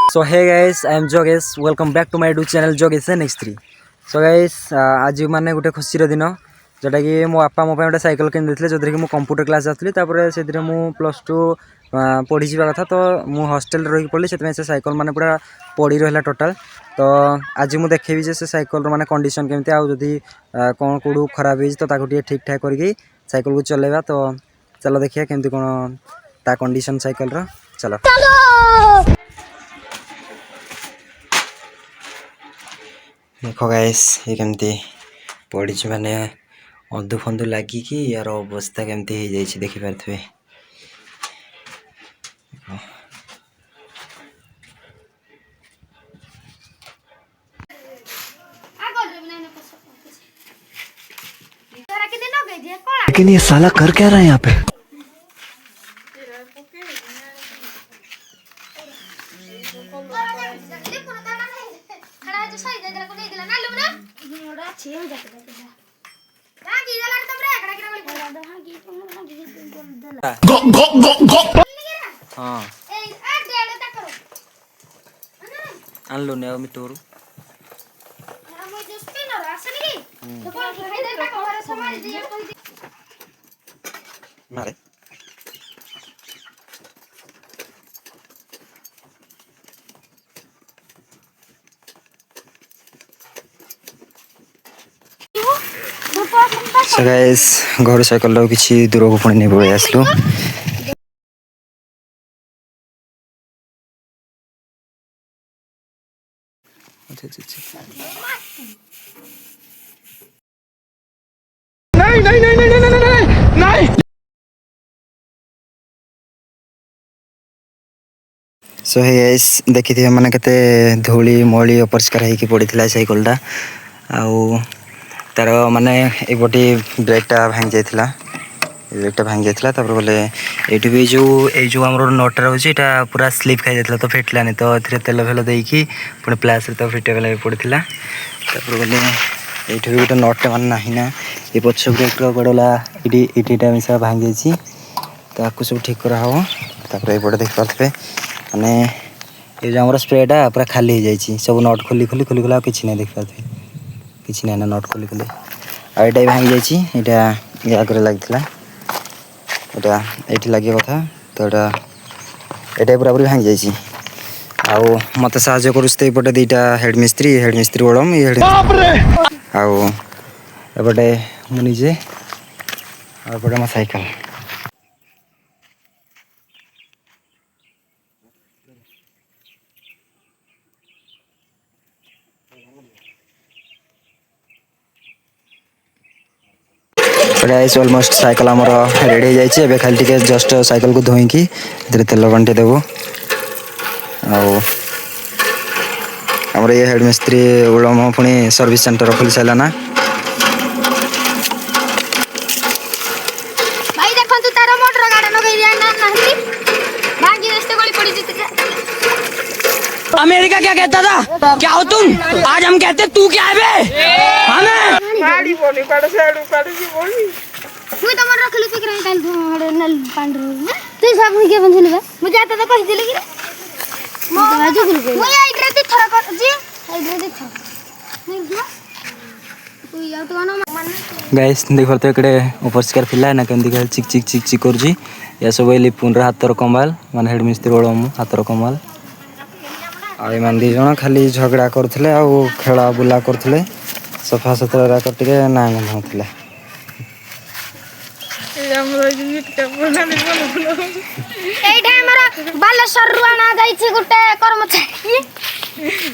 So hey guys, I am Jogesh. Welcome back to my YouTube channel Jogesh X3. So guys, आज माने गोटे खुशी दिन जोटा कि मो बापा मो गोटे साइकेल किन देते जो कि कंप्यूटर क्लास आसली से +2 पढ़ी जावा कथा तो मु हॉस्टल रही पड़ी से साइकेल माने पूरा पड़ी रहा टोटाल तो आज मुझे देखेबी से साइकेल माने कंडीशन केमती आदि कौन कौड़ खराब हो तो ठीक ठाक करके साइकेल को चलेगा तो चलो देखिए केमती कौन ता कंडीशन साइकेल रो चलो देख गाइस ये केमती पड़ी माने अंधु फंधु लगिकी यार अवस्था केमती हो जाए देखिपारे लेकिन ये साला कर क्या रहा है यहाँ पे। हाँ आनलो ने मितोरू मारे So guys, घर साइकेल किसी दूर को पुणी नहीं पड़े आसलु नहीं नहीं नहीं नहीं नहीं नहीं नहीं। सो हे गाइस देखिए मैंने केते धूली मली अपरिष्कार होगी पड़ी साइकेलटा आउ तार माने एपटे ब्रेकटा भांगी जाइथिला ब्रेकटा भांगी जाइथिला तापर बोले एठी भी जो हमर नट रहउची एटा पूरा स्लिप खाइ जाइथिला तो फिटलानी तो एथिरे तेल फेल देइकी पुणी प्लास रे तो फिटेबल पड़थिला तापर बोले एठी भी गोटे नट मान नाही ना ए पछ ब्रेक रो गडला इटीटा मिसा भांगी जाइची ताकू सब ठीक करा हो तापर एपटे देख पारथबे माने ये जो हमर स्प्रेटा पूरा खाली हो जाइची सब नट खोली खोली खोली खोला किछि नै देख पारथबे किछि नै ना नट खोली खोली आ एटा भांगी जाइची एटा या करे लागथिला एटा एठी लागि कथा तो एटा पूरा पूरी भांगी जाइची आउ मते सहाय्य करूस्ते एपटे दुईटा हेड मिस्त्री बड़म ये हेड आउ एपटे मु निजे आ एपटे मो साइकेल गाइस ऑलमोस्ट साइकिल आमर रेडी हो जाए खाली टिके जस्ट साइकिल को धोईकी तेल बंटे देव आमर ये हेड मिस्त्री उड़म पुणी सर्विस सेंटर खोली साराना अमेरिका क्या कहता था क्या हो तुम आज हम कहते तू क्या है बे हमें गाड़ी बोली काढ साइड काढ जी बोली तू तो मन रखलु तू करे काल धोड़ नल पांडरू तू सब के बंधलु बे मुझे आता तो कह दिले कि मो बाजू गुल मो या इग्रेती थरा कर जी इग्रेती थरा नहीं दिया तू या तो ना गाइस देखो तो इकडे उपस्कार थिला ना केमदी का चिक चिक चिक चिक करजी या सब एली पुनरा हातर कमाल माने हेड मिस्त्री बड़म हातर कमाल आ मान दी जण खाली झगड़ा करथले आ खेला बुला करथले सफा सुतरा राक टिके ना होतले एठा हमरा बालेश्वर रुआना जाईछि गुटे कर्मचारी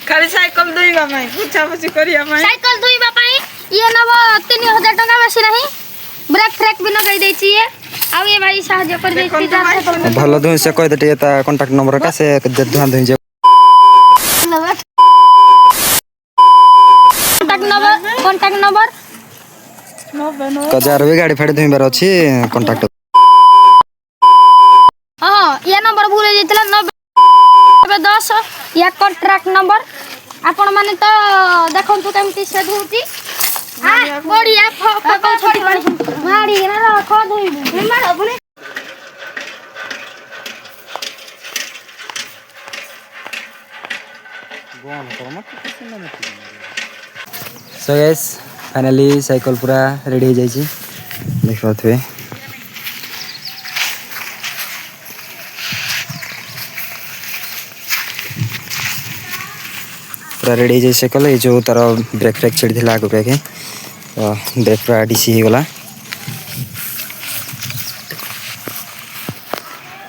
खाली साइकिल धोइबा माई पूछा पूछी करिया माई साइकिल धोइबा पई ये नब 3000 टका बेसी नहीं ब्रेक फ्रेक भी न कहि दैछि ये आ ये भाई सहाय्य कर दैछि भलो धुन से कहि दे ता कांटेक्ट नंबर का से धुन धुन कांटेक्ट नंबर कजार भी गाड़ी फाड़ी धुइबार अछि कांटेक्ट हां ये नंबर भूल जैतला 9010 या कांटेक्ट नंबर आपण माने तो देखंतु केमती से धुती हां बढ़िया फोटो छोड़ी माड़ी ना रखो धुइबू मार अपने। सो गाइस फाइनली साइकिल पूरा रेडी हो जाइए देख पाथे पूरा रेडी हो साइकिल ये जो तार ब्रेक फ्रेक छिड़ी थी आगे ब्रेक तो ब्रेक पूरा डीसी हो गला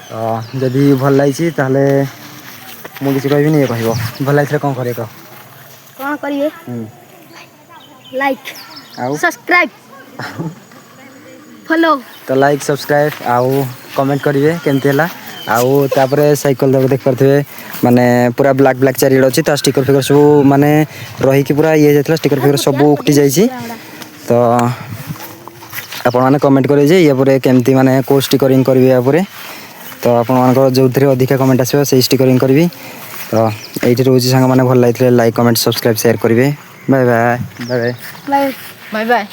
तो जदि भल लगी ताहले मु किसी कहबी नहीं कह भल लगे कौन करे कह कौन करिए लाइक आउ सब्सक्राइब फॉलो तो लाइक सब्सक्राइब आउ कमेंट करेंगे केमती है आउ तापर साइकिल देख पारे माने पूरा ब्लैक ब्लैक चारिड़ अच्छी स्टिकर फिकर सब माने रहीकि पूरा ये जाता स्टिकर फिकर सब उठी जाइए तो आपण मैंने कमेंट करेंगे जे ये केमती माने को स्टिकरिंग करेंगे या तो आप जो थे अधिका कमेंट आसो से स्टिकरिंग करी तो ये रोज सांग मैंने भल लगे लाइक कमेंट सब्सक्राइब शेयर करेंगे bye bye bye bye bye bye bye